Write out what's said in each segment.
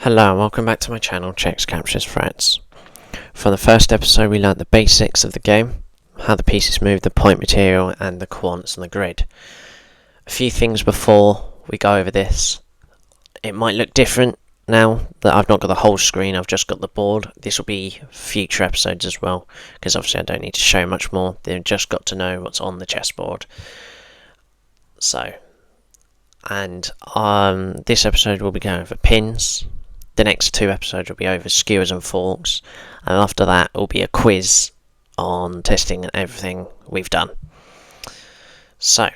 Hello and welcome back to my channel, Checks Captures Threats. For the first episode we learnt the basics of the game, how the pieces move, the point material and the quants on the grid. A few things before we go over this. It might look different now that I've not got the whole screen, I've just got the board. This will be future episodes as well, because obviously I don't need to show much more, they've just got to know what's on the chessboard. So, and this episode will be going over pins. The next two episodes will be over skewers and forks, and after that will be a quiz on testing everything we've done. So,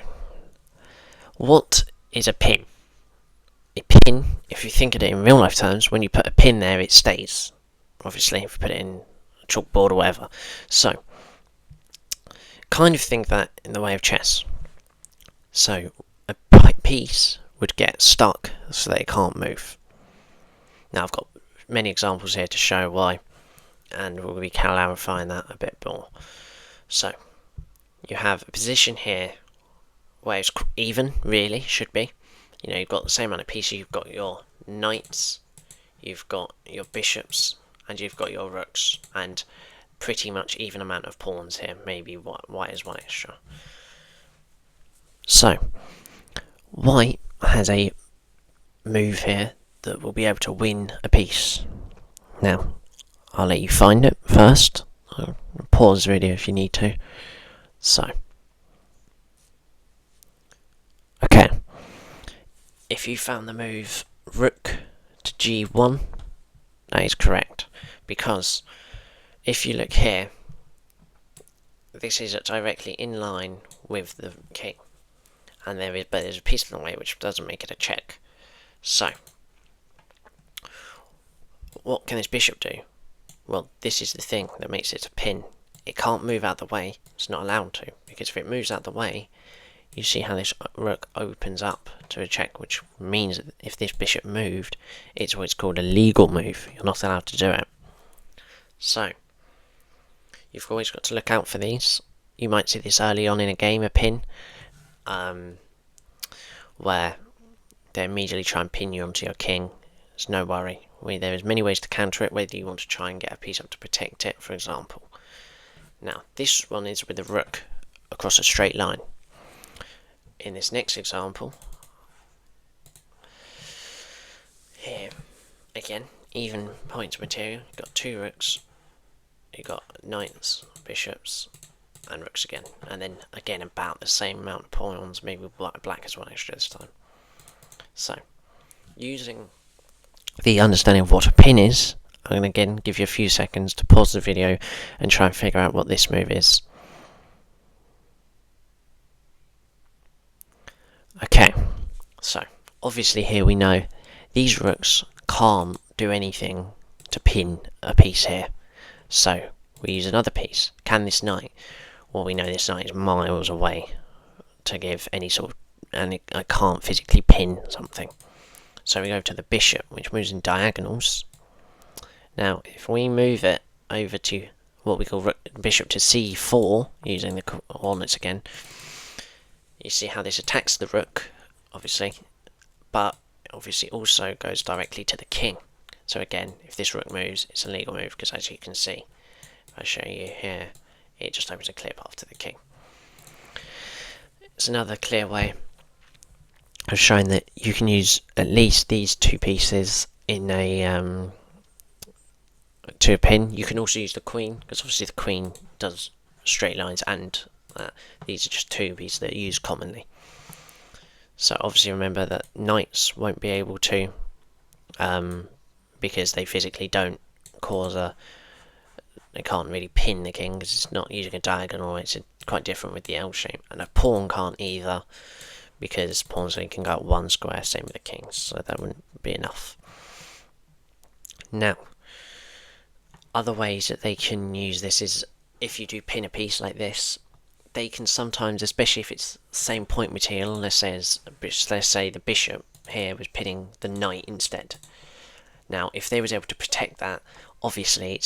what is a pin? A pin, if you think of it in real life terms, when you put a pin there it stays. Obviously, if you put it in a chalkboard or whatever. So, kind of think that in the way of chess. So, a piece would get stuck so that it can't move. Now I've got many examples here to show why, and we'll be clarifying that a bit more. So, you have a position here where it's even, really, should be. You know, you've got the same amount of pieces, you've got your knights, you've got your bishops, and you've got your rooks, and pretty much even amount of pawns here, maybe white is one extra. So, white has a move here that will be able to win a piece. Now, I'll let you find it first. I'll pause the video if you need to. So, okay. If you found the move rook to g1, that is correct. Because if you look here, this is directly in line with the king. And there's a piece in the way which doesn't make it a check. So, what can this bishop do? Well, this is the thing that makes it a pin. It can't move out the way. It's not allowed to, because if it moves out the way, you see how this rook opens up to a check, which means that if this bishop moved, it's what's called a legal move. You're not allowed to do it. So, you've always got to look out for these. You might see this early on in a game, a pin, where they immediately try and pin you onto your king. There's no worry. There is many ways to counter it, whether you want to try and get a piece up to protect it, for example. Now, this one is with the rook across a straight line. In this next example, here, again, even points material, you've got two rooks, you've got knights, bishops, and rooks again. And then, again, about the same amount of pawns, maybe black as one extra this time. So, using the understanding of what a pin is, I'm going to again give you a few seconds to pause the video and try and figure out what this move is. Okay, so obviously here we know these rooks can't do anything to pin a piece here. So we use another piece. Can this knight? Well, we know this knight is miles away to give any sort of, and I can't physically pin something. So we go to the bishop, which moves in diagonals. Now, if we move it over to what we call bishop to c4, using the coordinates again, you see how this attacks the rook, obviously, but obviously also goes directly to the king. So again, if this rook moves, it's a legal move, because as you can see, if I show you here, it just opens a clear path to the king. It's another clear way of showing that you can use at least these two pieces in a to a pin. You can also use the queen, because obviously the queen does straight lines, and these are just two pieces that are used commonly. So obviously remember that knights won't be able to, because they physically don't cause they can't really pin the king, because it's not using a diagonal. It's quite different with the L shape, and a pawn can't either, because pawns can go up one square, same with the kings, so that wouldn't be enough. Now, other ways that they can use this is, if you do pin a piece like this, they can sometimes, especially if it's the same point material, let's say the bishop here was pinning the knight instead. Now, if they was able to protect that, obviously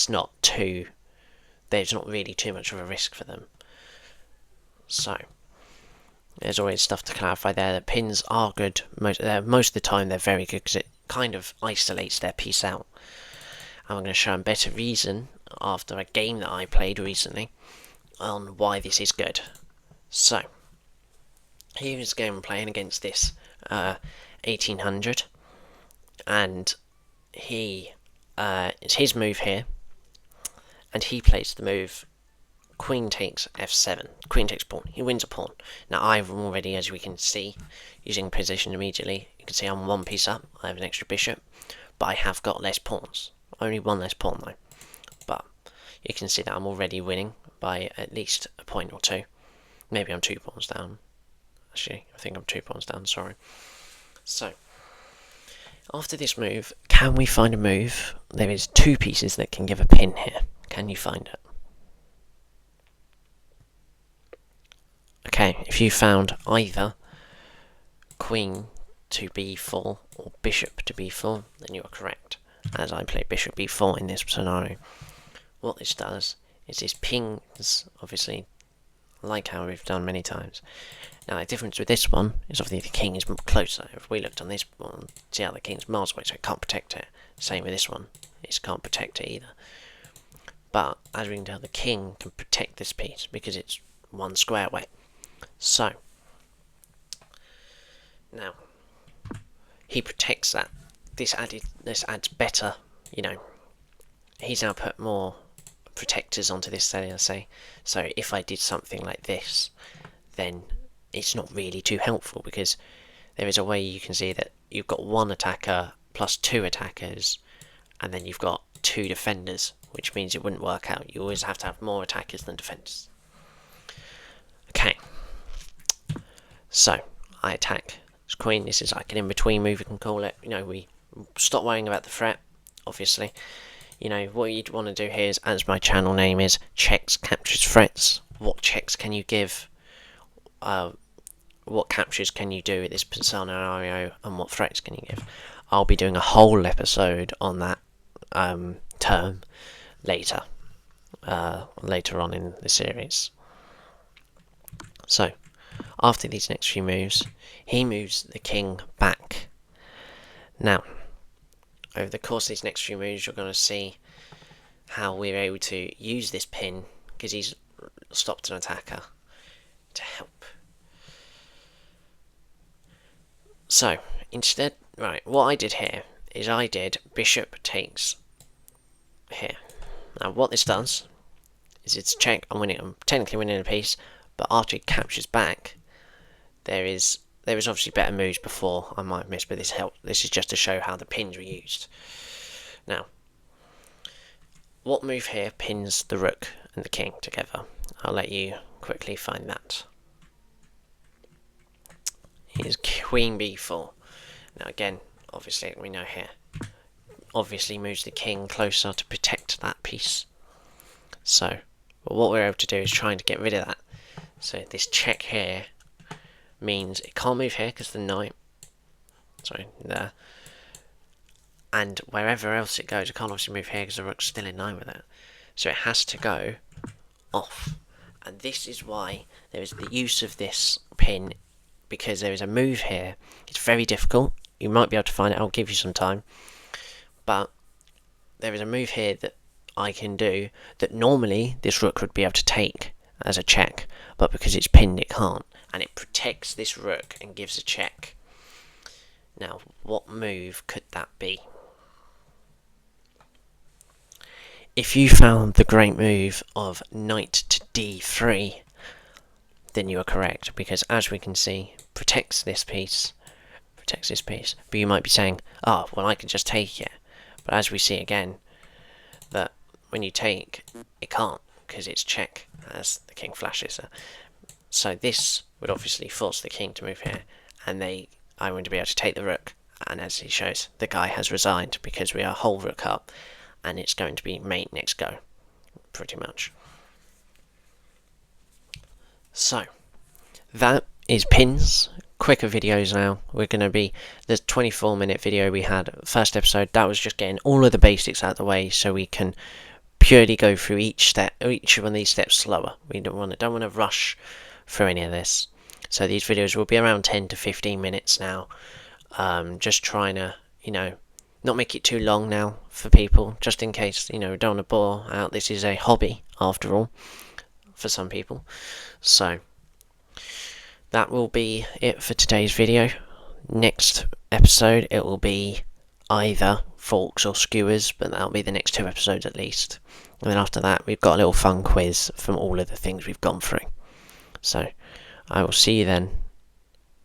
there's not really too much of a risk for them. So, There's always stuff to clarify there. That pins are good. Most of the time they're very good because it kind of isolates their piece out. I'm going to show a better reason after a game that I played recently on why this is good. So, here is a game I'm playing against this 1800, and it's his move here, and he plays the move queen takes f7, queen takes pawn. He wins a pawn. Now I've already, as we can see, using position immediately, you can see I'm one piece up, I have an extra bishop, but I have got less pawns. Only one less pawn though. But you can see that I'm already winning by at least a point or two. Maybe I'm 2 pawns down. Actually, I think I'm 2 pawns down, sorry. So, after this move, can we find a move? There is 2 pieces that can give a pin here. Can you find it? Okay, if you found either queen to b4 or bishop to b4, then you are correct, as I play bishop b4 in this scenario. What this does is this pings, obviously, like how we've done many times. Now the difference with this one is obviously the king is closer. If we looked on this one, see how the king's miles away, so it can't protect it. Same with this one, it can't protect it either. But as we can tell, the king can protect this piece because it's 1 square away. So, now, he protects that. This adds better, he's now put more protectors onto this, let's say. So if I did something like this, then it's not really too helpful, because there is a way you can see that you've got 1 attacker plus 2 attackers, and then you've got 2 defenders, which means it wouldn't work out. You always have to have more attackers than defenders. Okay. So, I attack this queen. This is like an in-between move, you can call it. We stop worrying about the threat, obviously. What you'd want to do here is, as my channel name is, checks, captures, threats. What checks can you give? What captures can you do at this scenario, and what threats can you give? I'll be doing a whole episode on that term later on in the series. So, after these next few moves, he moves the king back. Now, over the course of these next few moves, you're going to see how we're able to use this pin, because he's stopped an attacker, to help. So, instead, right, what I did here is I did bishop takes here. Now, what this does is it's check. I'm technically winning a piece, but after he captures back, there is obviously better moves before I might have missed, but this helped. This is just to show how the pins were used. Now, what move here pins the rook and the king together? I'll let you quickly find that. Here's queen b4. Now again, obviously we know here, obviously moves the king closer to protect that piece. So, what we're able to do is trying to get rid of that. So this check here means it can't move here because the knight, there, and wherever else it goes, it can't obviously move here because the rook's still in line with it. So it has to go off, and this is why there is the use of this pin, because there is a move here. It's very difficult. You might be able to find it. I'll give you some time, but there is a move here that I can do that normally this rook would be able to take as a check, but because it's pinned it can't, and it protects this rook and gives a check. Now, what move could that be? If you found the great move of knight to d3, then you are correct, because as we can see, protects this piece, but you might be saying, oh, well, I can just take it. But as we see again, that when you take, it can't, because it's check as the king flashes. So this would obviously force the king to move here, and I'm going to be able to take the rook, and as he shows, the guy has resigned because we are whole rook up, and it's going to be mate next go, pretty much. So, that is pins. Quicker videos now. We're going to be, the 24-minute video we had, first episode, that was just getting all of the basics out of the way so we can purely go through each one of these steps slower. We don't want to rush through any of this. So these videos will be around 10 to 15 minutes now. Just trying to, not make it too long now for people, just in case, don't want to bore out. This is a hobby, after all, for some people. So that will be it for today's video. Next episode, it will be either forks or skewers, but that'll be the next 2 episodes at least. And then after that, we've got a little fun quiz from all of the things we've gone through. So I will see you then.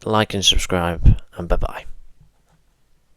Like and subscribe, and bye bye.